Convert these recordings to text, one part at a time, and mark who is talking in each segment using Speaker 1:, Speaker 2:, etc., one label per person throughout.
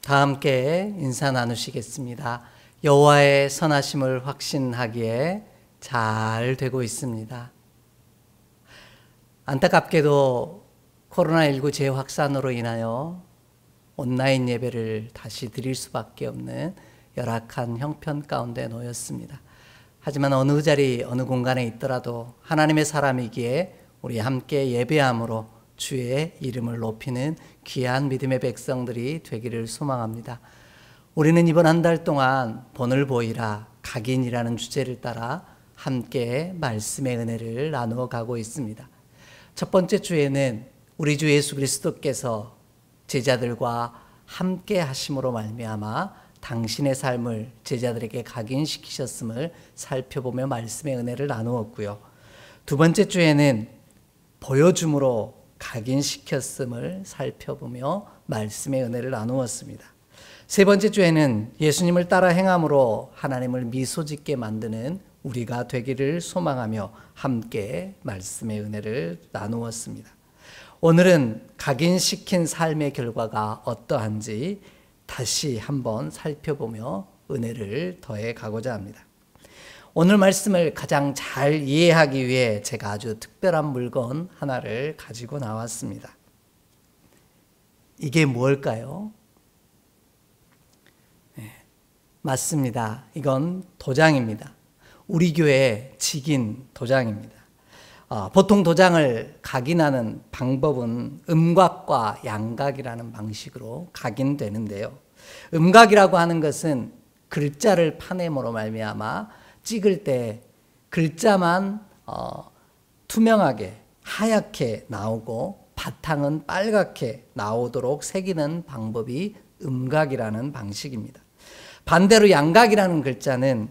Speaker 1: 다 함께 인사 나누시겠습니다. 여호와의 선하심을 확신하기에 잘 되고 있습니다. 안타깝게도 코로나19 재확산으로 인하여 온라인 예배를 다시 드릴 수밖에 없는 열악한 형편 가운데 놓였습니다. 하지만 어느 자리 어느 공간에 있더라도 하나님의 사람이기에 우리 함께 예배함으로 주의 이름을 높이는 귀한 믿음의 백성들이 되기를 소망합니다. 우리는 이번 한 달 동안 본을 보이라 각인이라는 주제를 따라 함께 말씀의 은혜를 나누어 가고 있습니다. 첫 번째 주에는 우리 주 예수 그리스도께서 제자들과 함께 하심으로 말미암아 당신의 삶을 제자들에게 각인시키셨음을 살펴보며 말씀의 은혜를 나누었고요. 두 번째 주에는 보여줌으로 각인시켰음을 살펴보며 말씀의 은혜를 나누었습니다. 세 번째 주에는 예수님을 따라 행함으로 하나님을 미소짓게 만드는 우리가 되기를 소망하며 함께 말씀의 은혜를 나누었습니다. 오늘은 각인시킨 삶의 결과가 어떠한지 다시 한번 살펴보며 은혜를 더해 가고자 합니다. 오늘 말씀을 가장 잘 이해하기 위해 제가 아주 특별한 물건 하나를 가지고 나왔습니다. 이게 무엇일까요? 네, 맞습니다. 이건 도장입니다. 우리 교회 직인 도장입니다. 보통 도장을 각인하는 방법은 음각과 양각이라는 방식으로 각인되는데요. 음각이라고 하는 것은 글자를 파냄으로 말미암아 찍을 때 글자만 투명하게 하얗게 나오고 바탕은 빨갛게 나오도록 새기는 방법이 음각이라는 방식입니다. 반대로 양각이라는 글자는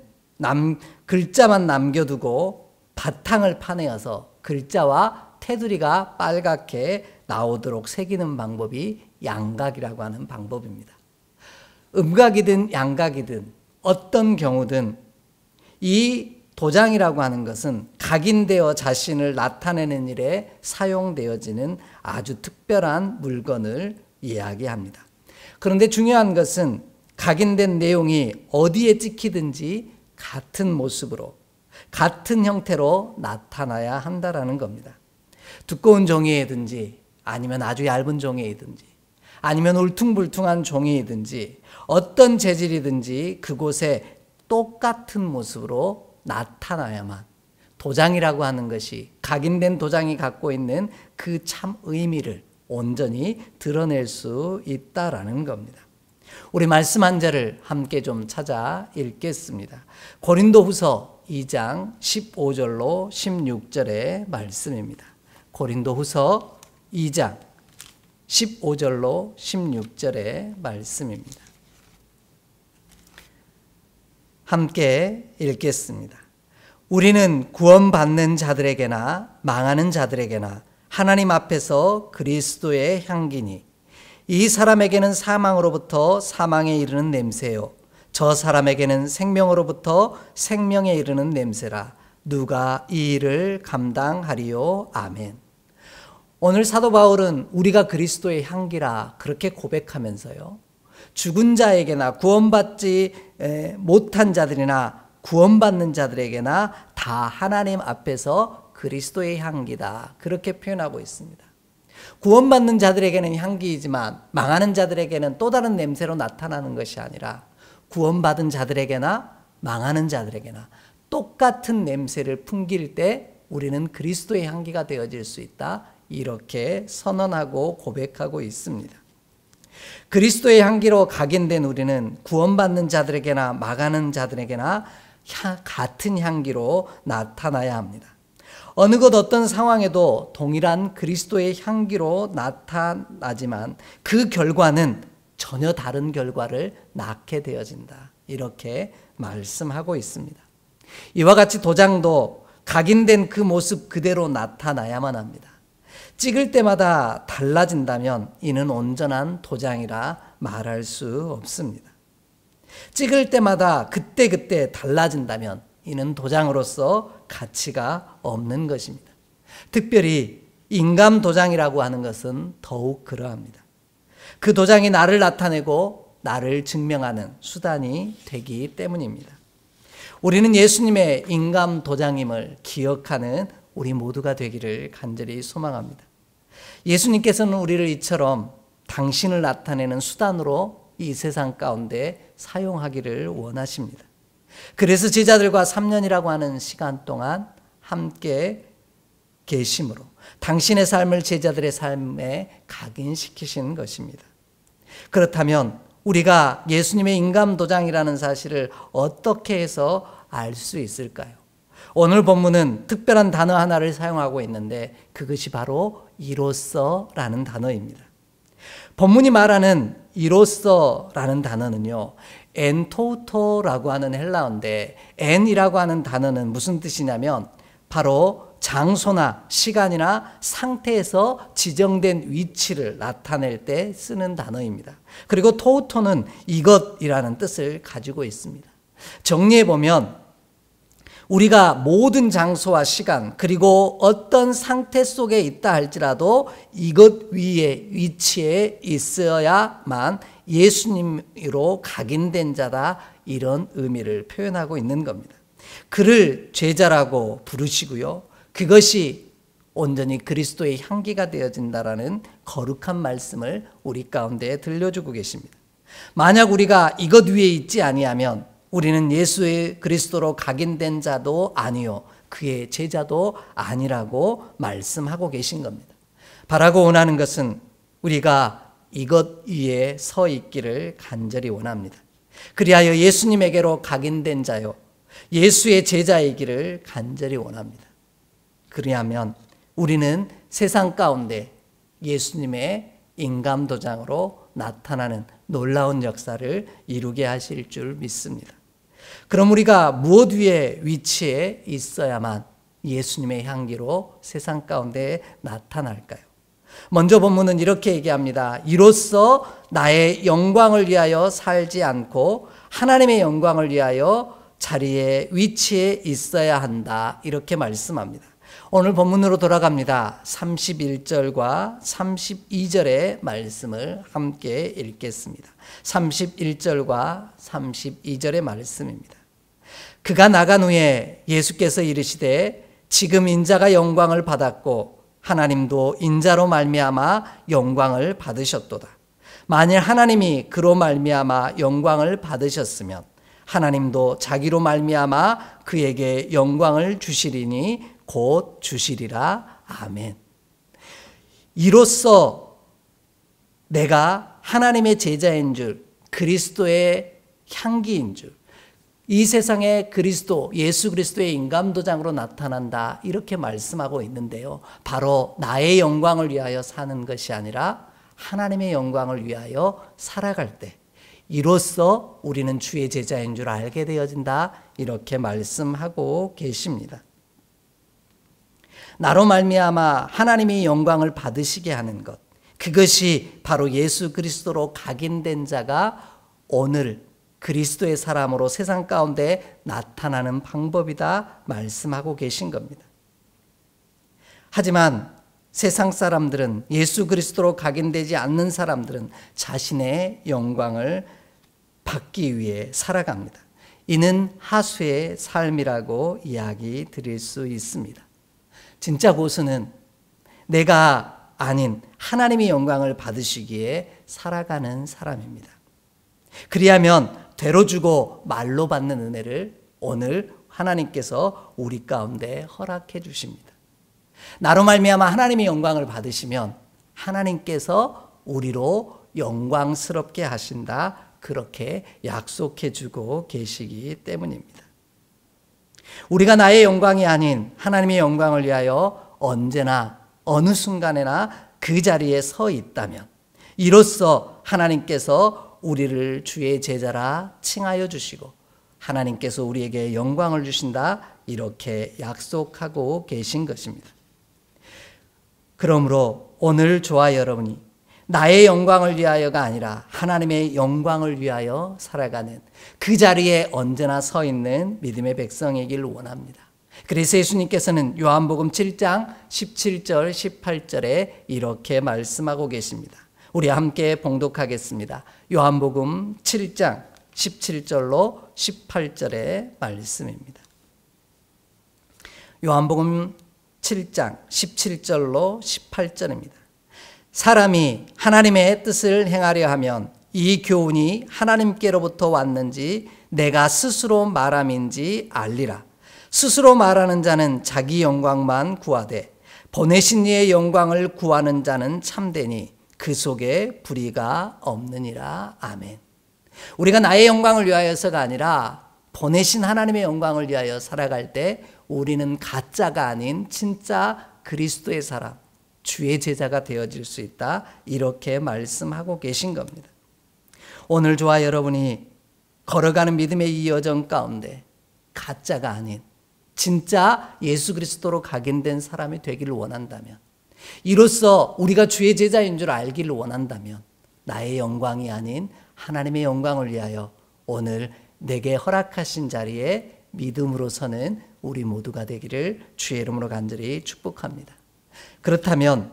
Speaker 1: 글자만 남겨두고 바탕을 파내어서 글자와 테두리가 빨갛게 나오도록 새기는 방법이 양각이라고 하는 방법입니다. 음각이든 양각이든 어떤 경우든 이 도장이라고 하는 것은 각인되어 자신을 나타내는 일에 사용되어지는 아주 특별한 물건을 이야기합니다. 그런데 중요한 것은 각인된 내용이 어디에 찍히든지 같은 모습으로 같은 형태로 나타나야 한다라는 겁니다. 두꺼운 종이에든지 아니면 아주 얇은 종이에든지 아니면 울퉁불퉁한 종이이든지 어떤 재질이든지 그곳에 똑같은 모습으로 나타나야만 도장이라고 하는 것이 각인된 도장이 갖고 있는 그 참 의미를 온전히 드러낼 수 있다라는 겁니다. 우리 말씀 한 절을 함께 좀 찾아 읽겠습니다. 고린도후서 2장 15절로 16절의 말씀입니다. 고린도후서 2장 15절로 16절의 말씀입니다. 함께 읽겠습니다. 우리는 구원받는 자들에게나 망하는 자들에게나 하나님 앞에서 그리스도의 향기니 이 사람에게는 사망으로부터 사망에 이르는 냄새요 저 사람에게는 생명으로부터 생명에 이르는 냄새라. 누가 이 일을 감당하리요? 아멘. 오늘 사도 바울은 우리가 그리스도의 향기라 그렇게 고백하면서요, 죽은 자에게나 구원받지 못한 자들이나 구원받는 자들에게나 다 하나님 앞에서 그리스도의 향기다 그렇게 표현하고 있습니다. 구원받는 자들에게는 향기이지만 망하는 자들에게는 또 다른 냄새로 나타나는 것이 아니라 구원받은 자들에게나 망하는 자들에게나 똑같은 냄새를 풍길 때 우리는 그리스도의 향기가 되어질 수 있다 이렇게 선언하고 고백하고 있습니다. 그리스도의 향기로 각인된 우리는 구원받는 자들에게나 망하는 자들에게나 같은 향기로 나타나야 합니다. 어느 것 어떤 상황에도 동일한 그리스도의 향기로 나타나지만 그 결과는 전혀 다른 결과를 낳게 되어진다 이렇게 말씀하고 있습니다. 이와 같이 도장도 각인된 그 모습 그대로 나타나야만 합니다. 찍을 때마다 달라진다면 이는 온전한 도장이라 말할 수 없습니다. 찍을 때마다 그때그때 달라진다면 이는 도장으로서 가치가 없는 것입니다. 특별히 인감 도장이라고 하는 것은 더욱 그러합니다. 그 도장이 나를 나타내고 나를 증명하는 수단이 되기 때문입니다. 우리는 예수님의 인감 도장임을 기억하는 우리 모두가 되기를 간절히 소망합니다. 예수님께서는 우리를 이처럼 당신을 나타내는 수단으로 이 세상 가운데 사용하기를 원하십니다. 그래서 제자들과 3년이라고 하는 시간 동안 함께 계심으로 당신의 삶을 제자들의 삶에 각인시키신 것입니다. 그렇다면 우리가 예수님의 인감도장이라는 사실을 어떻게 해서 알 수 있을까요? 오늘 본문은 특별한 단어 하나를 사용하고 있는데 그것이 바로 이로써라는 단어입니다. 본문이 말하는 이로써라는 단어는요, 엔토토라고 하는 헬라어인데 엔이라고 하는 단어는 무슨 뜻이냐면 바로 장소나 시간이나 상태에서 지정된 위치를 나타낼 때 쓰는 단어입니다. 그리고 토우토는 이것이라는 뜻을 가지고 있습니다. 정리해보면 우리가 모든 장소와 시간 그리고 어떤 상태 속에 있다 할지라도 이것 위에 위치에 있어야만 예수님으로 각인된 자다, 이런 의미를 표현하고 있는 겁니다. 그를 제자라고 부르시고요, 그것이 온전히 그리스도의 향기가 되어진다라는 거룩한 말씀을 우리 가운데 들려주고 계십니다. 만약 우리가 이것 위에 있지 아니하면 우리는 예수의 그리스도로 각인된 자도 아니요 그의 제자도 아니라고 말씀하고 계신 겁니다. 바라고 원하는 것은 우리가 이것 위에 서 있기를 간절히 원합니다. 그리하여 예수님에게로 각인된 자요 예수의 제자이기를 간절히 원합니다. 그리하면 우리는 세상 가운데 예수님의 인감도장으로 나타나는 놀라운 역사를 이루게 하실 줄 믿습니다. 그럼 우리가 무엇 위에 위치해 있어야만 예수님의 향기로 세상 가운데 나타날까요? 먼저 본문은 이렇게 얘기합니다. 이로써 나의 영광을 위하여 살지 않고 하나님의 영광을 위하여 자리에 위치해 있어야 한다, 이렇게 말씀합니다. 오늘 본문으로 돌아갑니다. 31절과 32절의 말씀을 함께 읽겠습니다. 31절과 32절의 말씀입니다. 그가 나간 후에 예수께서 이르시되 지금 인자가 영광을 받았고 하나님도 인자로 말미암아 영광을 받으셨도다. 만일 하나님이 그로 말미암아 영광을 받으셨으면 하나님도 자기로 말미암아 그에게 영광을 주시리니 곧 주시리라. 아멘. 이로써 내가 하나님의 제자인 줄, 그리스도의 향기인 줄, 이 세상에 그리스도, 예수 그리스도의 인감도장으로 나타난다, 이렇게 말씀하고 있는데요, 바로 나의 영광을 위하여 사는 것이 아니라 하나님의 영광을 위하여 살아갈 때 이로써 우리는 주의 제자인 줄 알게 되어진다, 이렇게 말씀하고 계십니다. 나로 말미암아 하나님이 영광을 받으시게 하는 것, 그것이 바로 예수 그리스도로 각인된 자가 오늘 그리스도의 사람으로 세상 가운데 나타나는 방법이다 말씀하고 계신 겁니다. 하지만 세상 사람들은, 예수 그리스도로 각인되지 않는 사람들은 자신의 영광을 받기 위해 살아갑니다. 이는 하수의 삶이라고 이야기 드릴 수 있습니다. 진짜 고수는 내가 아닌 하나님의 영광을 받으시기에 살아가는 사람입니다. 그리하면 되로 주고 말로 받는 은혜를 오늘 하나님께서 우리 가운데 허락해 주십니다. 나로 말미암아 하나님의 영광을 받으시면 하나님께서 우리로 영광스럽게 하신다, 그렇게 약속해 주고 계시기 때문입니다. 우리가 나의 영광이 아닌 하나님의 영광을 위하여 언제나 어느 순간에나 그 자리에 서 있다면 이로써 하나님께서 우리를 주의 제자라 칭하여 주시고 하나님께서 우리에게 영광을 주신다, 이렇게 약속하고 계신 것입니다. 그러므로 오늘 저와 여러분이 나의 영광을 위하여가 아니라 하나님의 영광을 위하여 살아가는 그 자리에 언제나 서 있는 믿음의 백성이길 원합니다. 그래서 예수님께서는 요한복음 7장 17절 18절에 이렇게 말씀하고 계십니다. 우리 함께 봉독하겠습니다. 요한복음 7장 17절로 18절의 말씀입니다. 요한복음 7장 17절로 18절입니다. 사람이 하나님의 뜻을 행하려 하면 이 교훈이 하나님께로부터 왔는지 내가 스스로 말함인지 알리라. 스스로 말하는 자는 자기 영광만 구하되 보내신 이의 영광을 구하는 자는 참되니 그 속에 불의가 없느니라. 아멘. 우리가 나의 영광을 위하여서가 아니라 보내신 하나님의 영광을 위하여 살아갈 때 우리는 가짜가 아닌 진짜 그리스도의 사람, 주의 제자가 되어질 수 있다. 이렇게 말씀하고 계신 겁니다. 오늘 저와 여러분이 걸어가는 믿음의 이 여정 가운데 가짜가 아닌 진짜 예수 그리스도로 각인된 사람이 되기를 원한다면, 이로써 우리가 주의 제자인 줄 알기를 원한다면 나의 영광이 아닌 하나님의 영광을 위하여 오늘 내게 허락하신 자리에 믿음으로 서는 우리 모두가 되기를 주의 이름으로 간절히 축복합니다. 그렇다면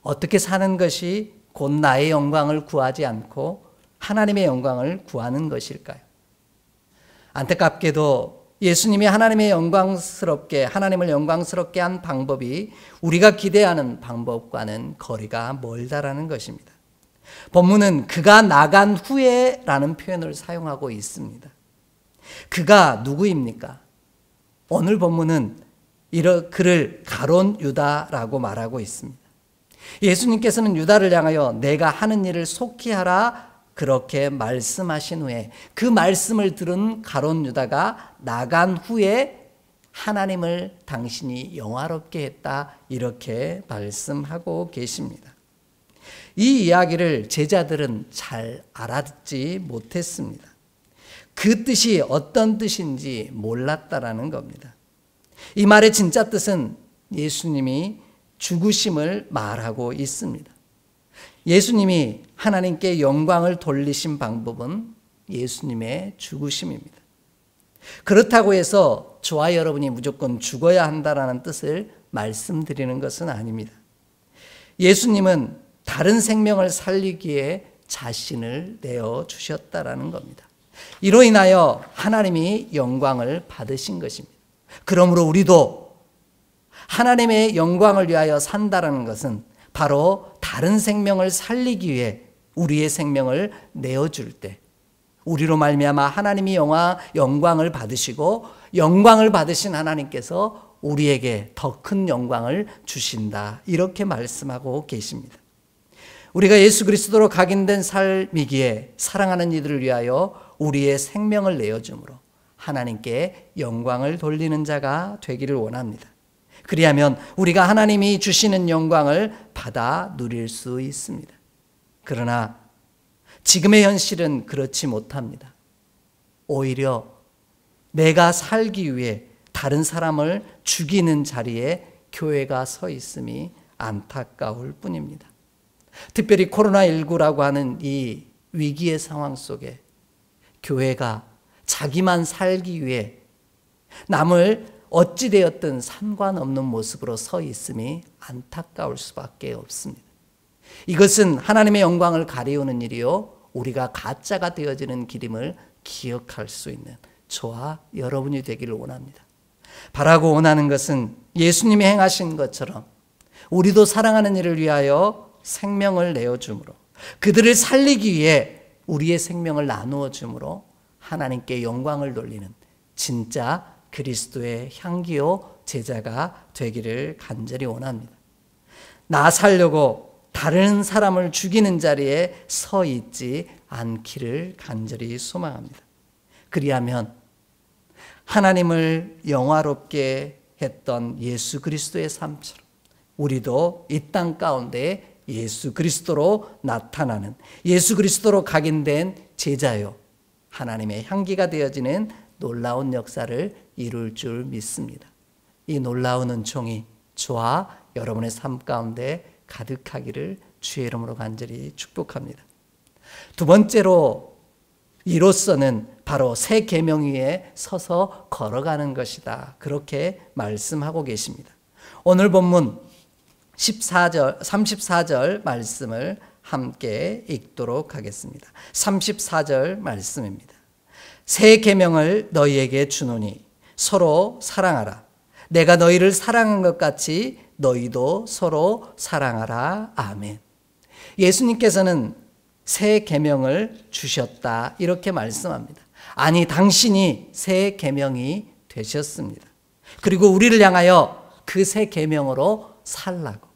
Speaker 1: 어떻게 사는 것이 곧 나의 영광을 구하지 않고 하나님의 영광을 구하는 것일까요? 안타깝게도 예수님이 하나님을 영광스럽게 한 방법이 우리가 기대하는 방법과는 거리가 멀다라는 것입니다. 본문은 그가 나간 후에라는 표현을 사용하고 있습니다. 그가 누구입니까? 오늘 본문은 그를 가론 유다라고 말하고 있습니다. 예수님께서는 유다를 향하여 내가 하는 일을 속히 하라 그렇게 말씀하신 후에 그 말씀을 들은 가론 유다가 나간 후에 하나님을 당신이 영화롭게 했다 이렇게 말씀하고 계십니다. 이 이야기를 제자들은 잘 알아듣지 못했습니다. 그 뜻이 어떤 뜻인지 몰랐다라는 겁니다. 이 말의 진짜 뜻은 예수님이 죽으심을 말하고 있습니다. 예수님이 하나님께 영광을 돌리신 방법은 예수님의 죽으심입니다. 그렇다고 해서 저와 여러분이 무조건 죽어야 한다라는 뜻을 말씀드리는 것은 아닙니다. 예수님은 다른 생명을 살리기에 자신을 내어주셨다라는 겁니다. 이로 인하여 하나님이 영광을 받으신 것입니다. 그러므로 우리도 하나님의 영광을 위하여 산다라는 것은 바로 다른 생명을 살리기 위해 우리의 생명을 내어줄 때 우리로 말미암아 하나님이 영광을 받으시고 영광을 받으신 하나님께서 우리에게 더 큰 영광을 주신다 이렇게 말씀하고 계십니다. 우리가 예수 그리스도로 각인된 삶이기에 사랑하는 이들을 위하여 우리의 생명을 내어줌으로 하나님께 영광을 돌리는 자가 되기를 원합니다. 그리하면 우리가 하나님이 주시는 영광을 받아 누릴 수 있습니다. 그러나 지금의 현실은 그렇지 못합니다. 오히려 내가 살기 위해 다른 사람을 죽이는 자리에 교회가 서 있음이 안타까울 뿐입니다. 특별히 코로나19라고 하는 이 위기의 상황 속에 교회가 자기만 살기 위해 남을 어찌되었든 상관없는 모습으로 서 있음이 안타까울 수밖에 없습니다. 이것은 하나님의 영광을 가리우는 일이요 우리가 가짜가 되어지는 길임을 기억할 수 있는 저와 여러분이 되기를 원합니다. 바라고 원하는 것은 예수님이 행하신 것처럼 우리도 사랑하는 이를 위하여 생명을 내어줌으로 그들을 살리기 위해 우리의 생명을 나누어 줌으로 하나님께 영광을 돌리는 진짜 그리스도의 향기요 제자가 되기를 간절히 원합니다. 나 살려고 다른 사람을 죽이는 자리에 서 있지 않기를 간절히 소망합니다. 그리하면 하나님을 영화롭게 했던 예수 그리스도의 삶처럼 우리도 이 땅 가운데 예수 그리스도로 나타나는 예수 그리스도로 각인된 제자요 하나님의 향기가 되어지는 놀라운 역사를 이룰 줄 믿습니다. 이 놀라운 은총이 저와 여러분의 삶 가운데 가득하기를 주의 이름으로 간절히 축복합니다. 두 번째로 이로서는 바로 새 계명 위에 서서 걸어가는 것이다. 그렇게 말씀하고 계십니다. 오늘 본문 34절 말씀을 함께 읽도록 하겠습니다. 34절 말씀입니다. 새 계명을 너희에게 주노니 서로 사랑하라. 내가 너희를 사랑한 것 같이 너희도 서로 사랑하라. 아멘. 예수님께서는 새 계명을 주셨다 이렇게 말씀합니다. 아니, 당신이 새 계명이 되셨습니다. 그리고 우리를 향하여 그 새 계명으로 살라고,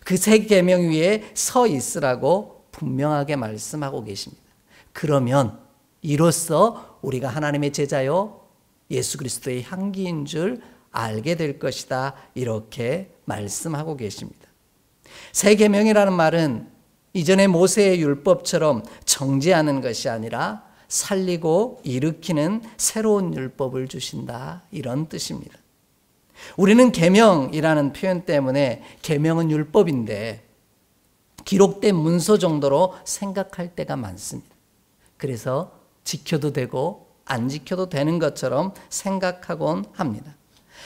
Speaker 1: 그 새 계명 위에 서 있으라고 분명하게 말씀하고 계십니다. 그러면 이로써 우리가 하나님의 제자요 예수 그리스도의 향기인 줄 알게 될 것이다 이렇게 말씀하고 계십니다. 새 계명이라는 말은 이전의 모세의 율법처럼 정죄하는 것이 아니라 살리고 일으키는 새로운 율법을 주신다 이런 뜻입니다. 우리는 계명이라는 표현 때문에 계명은 율법인데 기록된 문서 정도로 생각할 때가 많습니다. 그래서 지켜도 되고 안 지켜도 되는 것처럼 생각하곤 합니다.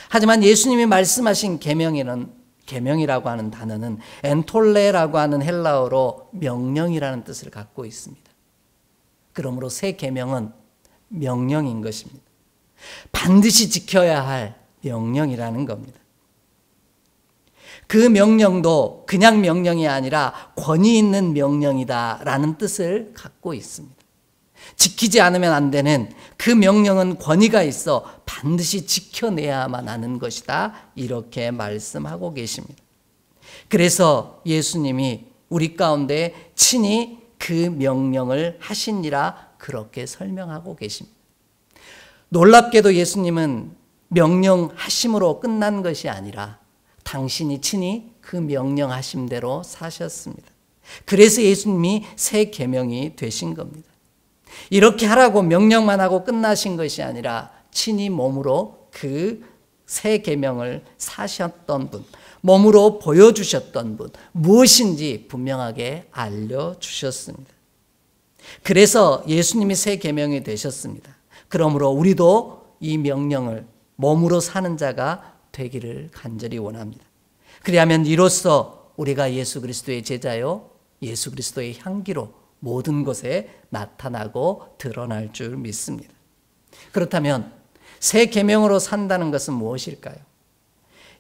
Speaker 1: 하지만 예수님이 말씀하신 계명이라고 하는 단어는 엔톨레라고 하는 헬라어로 명령이라는 뜻을 갖고 있습니다. 그러므로 새 계명은 명령인 것입니다. 반드시 지켜야 할 명령이라는 겁니다. 그 명령도 그냥 명령이 아니라 권위 있는 명령이다라는 뜻을 갖고 있습니다. 지키지 않으면 안 되는 그 명령은 권위가 있어 반드시 지켜내야만 하는 것이다 이렇게 말씀하고 계십니다. 그래서 예수님이 우리 가운데 친히 그 명령을 하시니라 그렇게 설명하고 계십니다. 놀랍게도 예수님은 명령하심으로 끝난 것이 아니라 당신이 친히 그 명령하심대로 사셨습니다. 그래서 예수님이 새 계명이 되신 겁니다. 이렇게 하라고 명령만 하고 끝나신 것이 아니라 친히 몸으로 그 새 계명을 사셨던 분, 몸으로 보여주셨던 분, 무엇인지 분명하게 알려주셨습니다. 그래서 예수님이 새 계명이 되셨습니다. 그러므로 우리도 이 명령을 몸으로 사는 자가 되기를 간절히 원합니다. 그리하면 이로써 우리가 예수 그리스도의 제자요 예수 그리스도의 향기로 모든 곳에 나타나고 드러날 줄 믿습니다. 그렇다면 새 계명으로 산다는 것은 무엇일까요?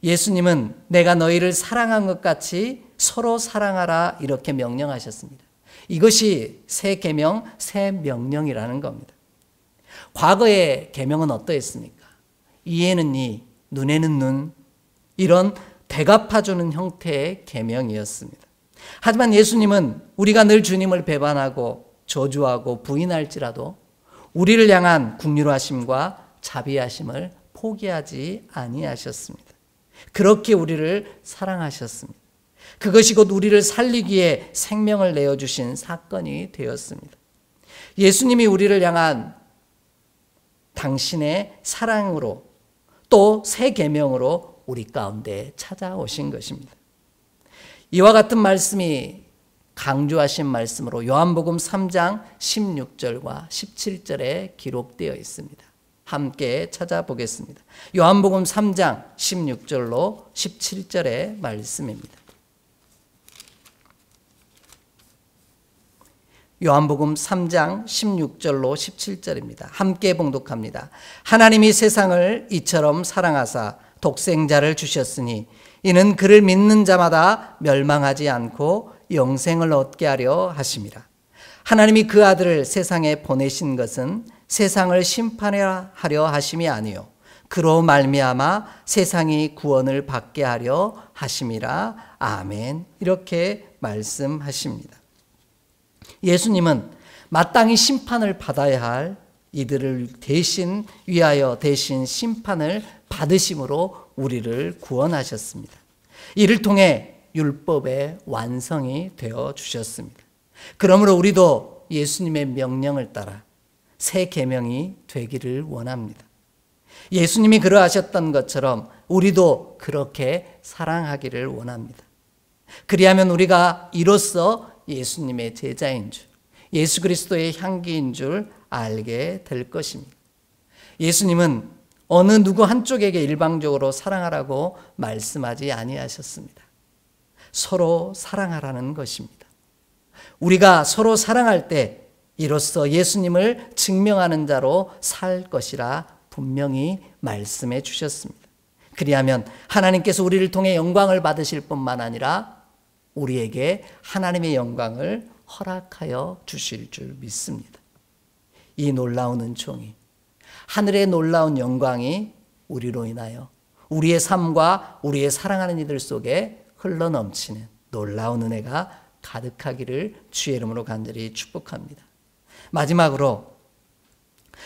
Speaker 1: 예수님은 내가 너희를 사랑한 것 같이 서로 사랑하라 이렇게 명령하셨습니다. 이것이 새 계명, 새 명령이라는 겁니다. 과거의 계명은 어떠했습니까? 이에는 이, 눈에는 눈, 이런 대갚아주는 형태의 계명이었습니다. 하지만 예수님은 우리가 늘 주님을 배반하고 저주하고 부인할지라도 우리를 향한 긍휼하심과 자비하심을 포기하지 아니하셨습니다. 그렇게 우리를 사랑하셨습니다. 그것이 곧 우리를 살리기에 생명을 내어주신 사건이 되었습니다. 예수님이 우리를 향한 당신의 사랑으로 또 새 계명으로 우리 가운데 찾아오신 것입니다. 이와 같은 말씀이 강조하신 말씀으로 요한복음 3장 16절과 17절에 기록되어 있습니다. 함께 찾아보겠습니다. 요한복음 3장 16절로 17절의 말씀입니다. 요한복음 3장 16절로 17절입니다. 함께 봉독합니다. 하나님이 세상을 이처럼 사랑하사 독생자를 주셨으니 이는 그를 믿는 자마다 멸망하지 않고 영생을 얻게 하려 하심이라. 하나님이 그 아들을 세상에 보내신 것은 세상을 심판하려 하심이 아니요 그로 말미암아 세상이 구원을 받게 하려 하심이라. 아멘. 이렇게 말씀하십니다. 예수님은 마땅히 심판을 받아야 할 이들을 위하여 대신 심판을 받으심으로 우리를 구원하셨습니다. 이를 통해 율법의 완성이 되어 주셨습니다. 그러므로 우리도 예수님의 명령을 따라 새 계명이 되기를 원합니다. 예수님이 그러하셨던 것처럼 우리도 그렇게 사랑하기를 원합니다. 그리하면 우리가 이로써 예수님의 제자인 줄, 예수 그리스도의 향기인 줄 알게 될 것입니다. 예수님은 어느 누구 한쪽에게 일방적으로 사랑하라고 말씀하지 아니하셨습니다. 서로 사랑하라는 것입니다. 우리가 서로 사랑할 때 이로써 예수님을 증명하는 자로 살 것이라 분명히 말씀해 주셨습니다. 그리하면 하나님께서 우리를 통해 영광을 받으실 뿐만 아니라 우리에게 하나님의 영광을 허락하여 주실 줄 믿습니다. 이 놀라운 은총이, 하늘의 놀라운 영광이 우리로 인하여 우리의 삶과 우리의 사랑하는 이들 속에 흘러넘치는 놀라운 은혜가 가득하기를 주의 이름으로 간절히 축복합니다. 마지막으로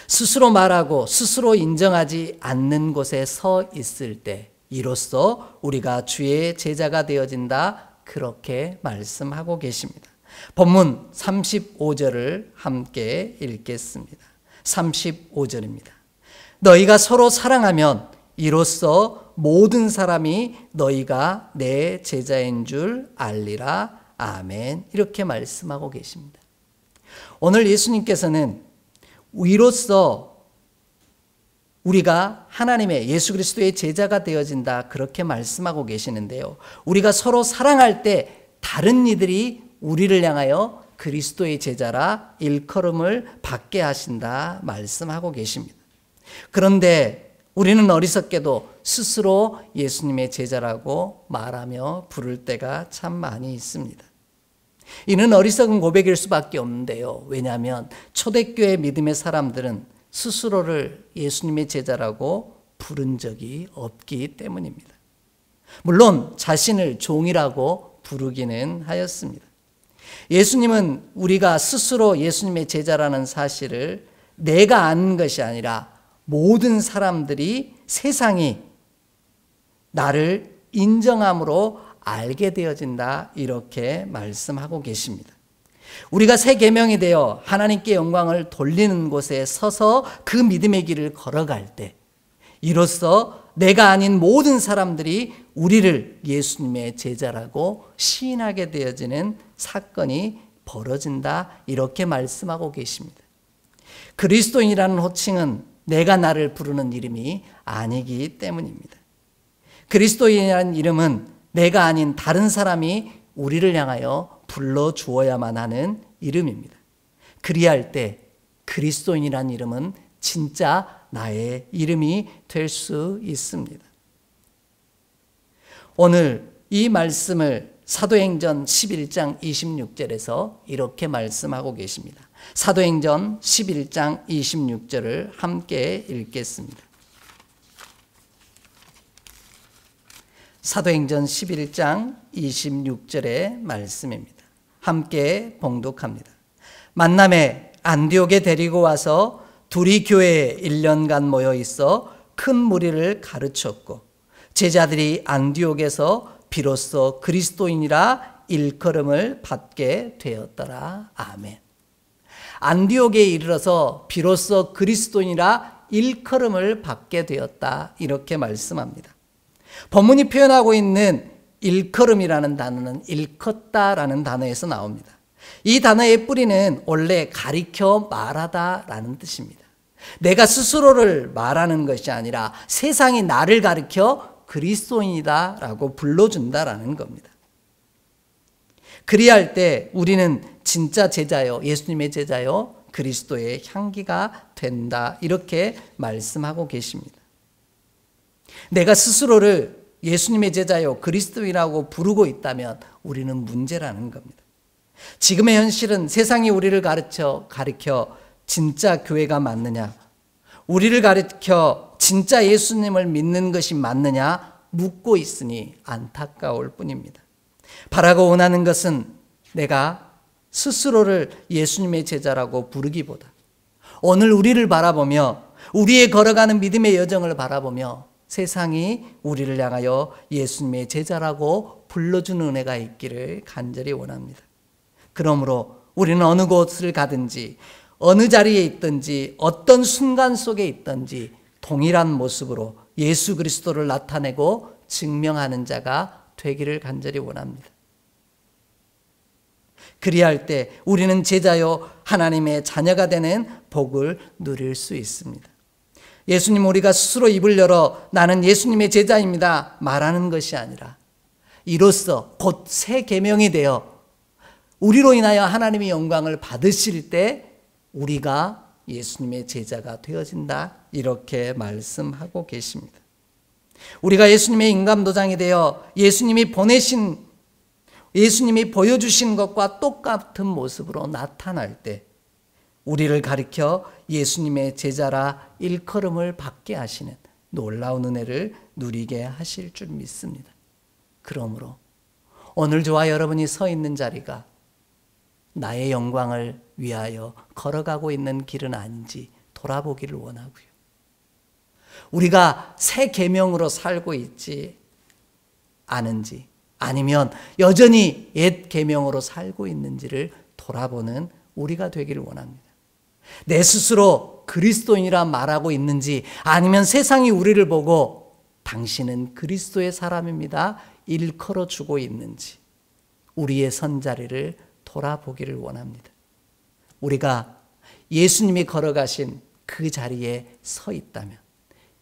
Speaker 1: 스스로 말하고 스스로 인정하지 않는 곳에 서 있을 때 이로써 우리가 주의 제자가 되어진다, 그렇게 말씀하고 계십니다. 본문 35절을 함께 읽겠습니다. 35절입니다. 너희가 서로 사랑하면 이로써 모든 사람이 너희가 내 제자인 줄 알리라. 아멘. 이렇게 말씀하고 계십니다. 오늘 예수님께서는 이로써 우리가 하나님의 예수 그리스도의 제자가 되어진다, 그렇게 말씀하고 계시는데요. 우리가 서로 사랑할 때 다른 이들이 우리를 향하여 그리스도의 제자라 일컬음을 받게 하신다 말씀하고 계십니다. 그런데 우리는 어리석게도 스스로 예수님의 제자라고 말하며 부를 때가 참 많이 있습니다. 이는 어리석은 고백일 수밖에 없는데요. 왜냐하면 초대교회 믿음의 사람들은 스스로를 예수님의 제자라고 부른 적이 없기 때문입니다. 물론 자신을 종이라고 부르기는 하였습니다. 예수님은 우리가 스스로 예수님의 제자라는 사실을 내가 아는 것이 아니라 모든 사람들이, 세상이 나를 인정함으로 알게 되어진다, 이렇게 말씀하고 계십니다. 우리가 새 계명이 되어 하나님께 영광을 돌리는 곳에 서서 그 믿음의 길을 걸어갈 때 이로써 내가 아닌 모든 사람들이 우리를 예수님의 제자라고 시인하게 되어지는 사건이 벌어진다, 이렇게 말씀하고 계십니다. 그리스도인이라는 호칭은 내가 나를 부르는 이름이 아니기 때문입니다. 그리스도인이라는 이름은 내가 아닌 다른 사람이 우리를 향하여 불러주어야만 하는 이름입니다. 그리할 때 그리스도인이라는 이름은 진짜 나의 이름이 될 수 있습니다. 오늘 이 말씀을 사도행전 11장 26절에서 이렇게 말씀하고 계십니다. 사도행전 11장 26절을 함께 읽겠습니다. 사도행전 11장 26절의 말씀입니다. 함께 봉독합니다. 만남에 안디옥에 데리고 와서 둘이 교회에 1년간 모여 있어 큰 무리를 가르쳤고 제자들이 안디옥에서 비로소 그리스도인이라 일컬음을 받게 되었더라. 아멘. 안디옥에 이르러서 비로소 그리스도인이라 일컬음을 받게 되었다, 이렇게 말씀합니다. 본문이 표현하고 있는 일컬음이라는 단어는 일컫다라는 단어에서 나옵니다. 이 단어의 뿌리는 원래 가리켜 말하다라는 뜻입니다. 내가 스스로를 말하는 것이 아니라 세상이 나를 가리켜 그리스도인이다라고 불러준다라는 겁니다. 그리할 때 우리는 진짜 제자요, 예수님의 제자요, 그리스도의 향기가 된다, 이렇게 말씀하고 계십니다. 내가 스스로를 예수님의 제자요, 그리스도인이라고 부르고 있다면 우리는 문제라는 겁니다. 지금의 현실은 세상이 우리를 가리켜 진짜 교회가 맞느냐, 우리를 가리켜 진짜 예수님을 믿는 것이 맞느냐 묻고 있으니 안타까울 뿐입니다. 바라고 원하는 것은 내가 스스로를 예수님의 제자라고 부르기보다 오늘 우리를 바라보며 우리의 걸어가는 믿음의 여정을 바라보며 세상이 우리를 향하여 예수님의 제자라고 불러주는 은혜가 있기를 간절히 원합니다. 그러므로 우리는 어느 곳을 가든지 어느 자리에 있든지 어떤 순간 속에 있든지 동일한 모습으로 예수 그리스도를 나타내고 증명하는 자가 되기를 간절히 원합니다. 그리할 때 우리는 제자요 하나님의 자녀가 되는 복을 누릴 수 있습니다. 예수님, 우리가 스스로 입을 열어 나는 예수님의 제자입니다 말하는 것이 아니라 이로써 곧 새 계명이 되어 우리로 인하여 하나님의 영광을 받으실 때 우리가 예수님의 제자가 되어진다, 이렇게 말씀하고 계십니다. 우리가 예수님의 인감도장이 되어 예수님이 보여주신 것과 똑같은 모습으로 나타날 때 우리를 가리켜 예수님의 제자라 일컬음을 받게 하시는 놀라운 은혜를 누리게 하실 줄 믿습니다. 그러므로 오늘 저와 여러분이 서 있는 자리가 나의 영광을 위하여 걸어가고 있는 길은 아닌지 돌아보기를 원하고요. 우리가 새 계명으로 살고 있지 않은지, 아니면 여전히 옛 계명으로 살고 있는지를 돌아보는 우리가 되기를 원합니다. 내 스스로 그리스도인이라 말하고 있는지, 아니면 세상이 우리를 보고 당신은 그리스도의 사람입니다 일컬어 주고 있는지 우리의 선자리를 돌아보기를 원합니다. 우리가 예수님이 걸어가신 그 자리에 서 있다면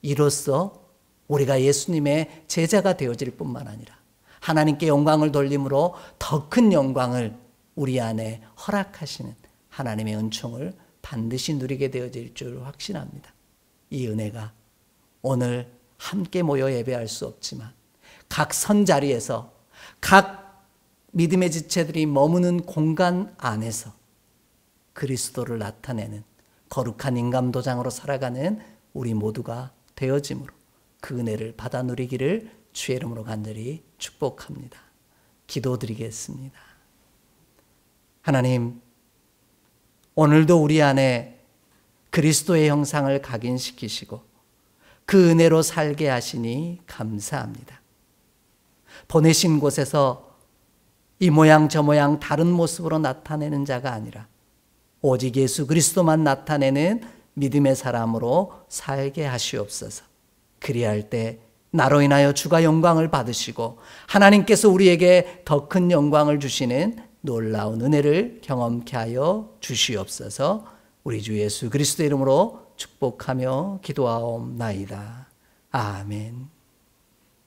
Speaker 1: 이로써 우리가 예수님의 제자가 되어질 뿐만 아니라 하나님께 영광을 돌림으로 더 큰 영광을 우리 안에 허락하시는 하나님의 은총을 반드시 누리게 되어질 줄 확신합니다. 이 은혜가 오늘 함께 모여 예배할 수 없지만 각 선자리에서 각 믿음의 지체들이 머무는 공간 안에서 그리스도를 나타내는 거룩한 인감도장으로 살아가는 우리 모두가 되어짐으로 그 은혜를 받아 누리기를 주의 이름으로 간절히 축복합니다. 기도드리겠습니다. 하나님, 오늘도 우리 안에 그리스도의 형상을 각인시키시고 그 은혜로 살게 하시니 감사합니다. 보내신 곳에서 이 모양 저 모양 다른 모습으로 나타내는 자가 아니라 오직 예수 그리스도만 나타내는 믿음의 사람으로 살게 하시옵소서. 그리할 때 나로 인하여 주가 영광을 받으시고 하나님께서 우리에게 더 큰 영광을 주시는 놀라운 은혜를 경험케 하여 주시옵소서. 우리 주 예수 그리스도 이름으로 축복하며 기도하옵나이다. 아멘.